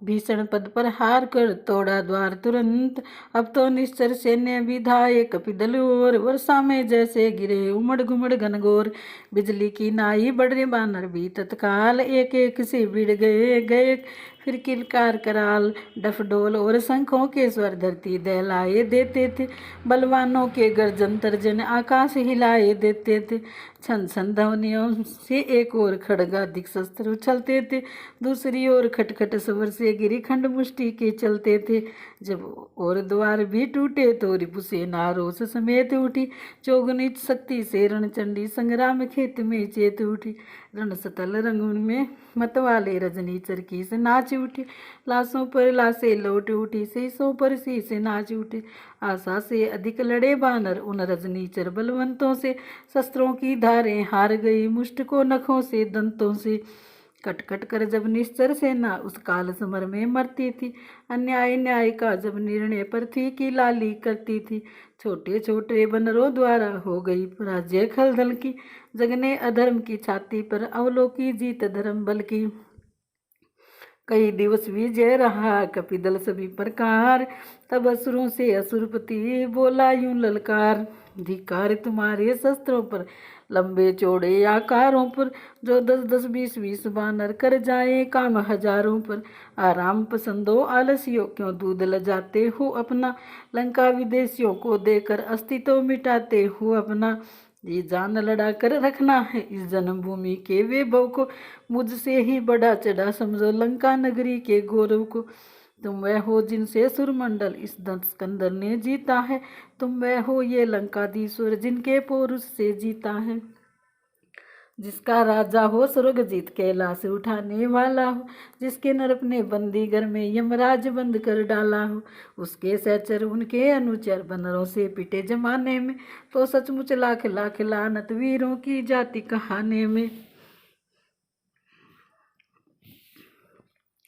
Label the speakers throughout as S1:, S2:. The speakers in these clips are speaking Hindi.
S1: भीषण पद पर हार कर तोड़ा द्वार तुरंत। अब तो निश्चर सैन्य विधाये कपिदल और, वर्षा में जैसे गिरे उमड़ घुमड़ घनघोर। बिजली की नाई बढ़े बानर भी तत्काल, एक एक से भिड़ गए गए फिर किलकार कराल। डफडोल और शंखों के स्वर धरती दहलाए देते थे, बलवानों के गर्जन तर्जन आकाश हिलाए देते थे। छन छन ध्वनियों से एक ओर खड्गाधिक शस्त्र उछलते थे, दूसरी ओर खटखट स्वर से गिरिखंड मुष्टि के चलते थे। जब और द्वार भी टूटे तो रिपुसेना रोष समेत उठी, चौगुनी शक्ति से रणचंडी संग्राम खेत में चेत उठी। रणस्थल रंगून में मतवाले रजनी चरकी से नाच उठी, लाशों पर लाशें लौट उठी, शीशों पर शीशे नाच उठे। आशा से अधिक लड़े बानर उन रजनीचर बलवंतों से, शस्त्रों की धारें हार गई मुष्ट को नखों से दंतों से। कट कट कर जब निश्चर सेना उस काल समर में मरती थी, अन्याय न्याय का जब निर्णय पृथ्वी की लाली करती थी। छोटे छोटे बनरों द्वारा हो गई पराजय खलदल की, जगने अधर्म की छाती पर अवलोकी जीत धर्म बल की। कई दिवस विजय रहा कपिदल सभी प्रकार, तब असुरों से असुरपति बोला यूं ललकार। धिकार तुम्हारे शस्त्रों पर लंबे चौड़े आकारों पर, जो 10-10 20-20 बानर कर जाए काम हजारों पर। आराम पसंदो आलसियों क्यों दूध लजाते हो अपना, लंका विदेशियों को देकर अस्तित्व मिटाते हो अपना। ये जान लड़ा कर रखना है इस जन्मभूमि के वैभव को, मुझसे ही बड़ा चढ़ा समझो लंका नगरी के गौरव को। तुम वह हो जिनसे सुरमंडल इस दंतस्कंदर ने जीता है, तुम वह हो ये लंकाधीश्वर जिनके पौरुष से जीता है। जिसका राजा हो स्वर्ग जीत कैलाश उठाने वाला हो, जिसके नर अपने बंदी घर में यमराज बंद कर डाला हो। उसके सहचर उनके अनुचर बनरों से पिटे जमाने में, तो सचमुच लाख लाख लानत वीरों की जाति कहाने में।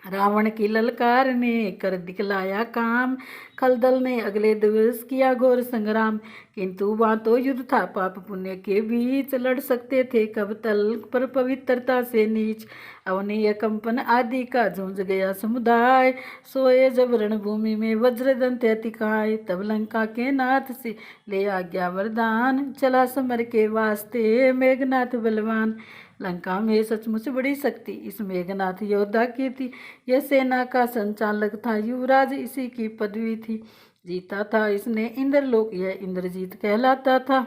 S1: रावण की ललकार ने कर दिखलाया काम, खलदल ने अगले दिवस किया घोर संग्राम। किंतु वहाँ तो युद्ध था पाप पुण्य के बीच, लड़ सकते थे कब तल पर पवित्रता से नीच। अवनीय कंपन आदि का झुंझ गया समुदाय, सोए जब रणभूमि में वज्रदंत अतिकाय। तब लंका के नाथ से ले आज्ञा वरदान, चला समर के वास्ते मेघनाथ बलवान। लंका में सचमुच बड़ी शक्ति इस मेघनाथ योद्धा की थी, यह सेना का संचालक था, युवराज इसी की पदवी थी। जीता था इसने इंद्रलोक, यह इंद्रजीत कहलाता था।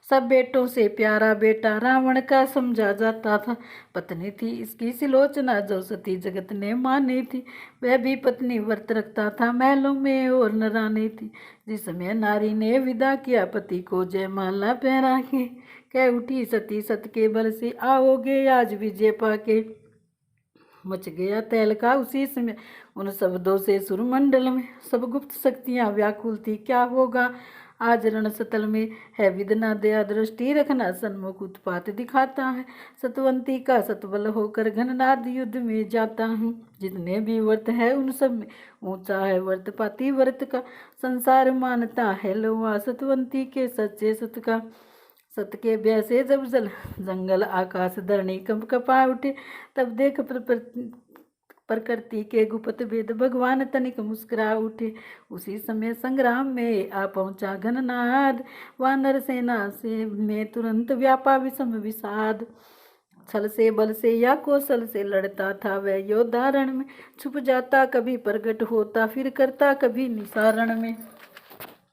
S1: सब बेटों से प्यारा बेटा रावण का समझा जाता था। पत्नी थी इसकी सिलोचना, जो सती जगत ने मानी थी, वह भी पत्नी व्रत रखता था महलों में और नरानी थी। जिस समय नारी ने विदा किया पति को जयमाला पहरा के, कह उठी सती सत के बल से आओगे आज विजय पाके। मच गया तहलका उसी समय उन शब्दों से सुरमंडल में, सब गुप्त शक्तियां व्याकुल थी क्या होगा आज रणस्थल में। है विदना दया दृष्टि रखना, सन्मुख उत्पात दिखाता है, सतवंती का सतबल होकर घननाद युद्ध में जाता हूँ। जितने भी व्रत है उन सब में ऊंचा है व्रत पाती व्रत का, संसार मानता है लोहा सतवंती के सच्चे सत का। सत के भय से जब जंगल आकाश धरणी कंप कपा उठे, तब देख प्रकृति के गुप्त भेद भगवान तनिक मुस्कुरा उठे। उसी समय संग्राम में आ पहुंचा घननाद, वानर सेना से में तुरंत व्यापा विषम विषाद। छल से बल से या कौशल से लड़ता था वह योद्धा रण में, छुप जाता कभी प्रगट होता फिर करता कभी निसारण में।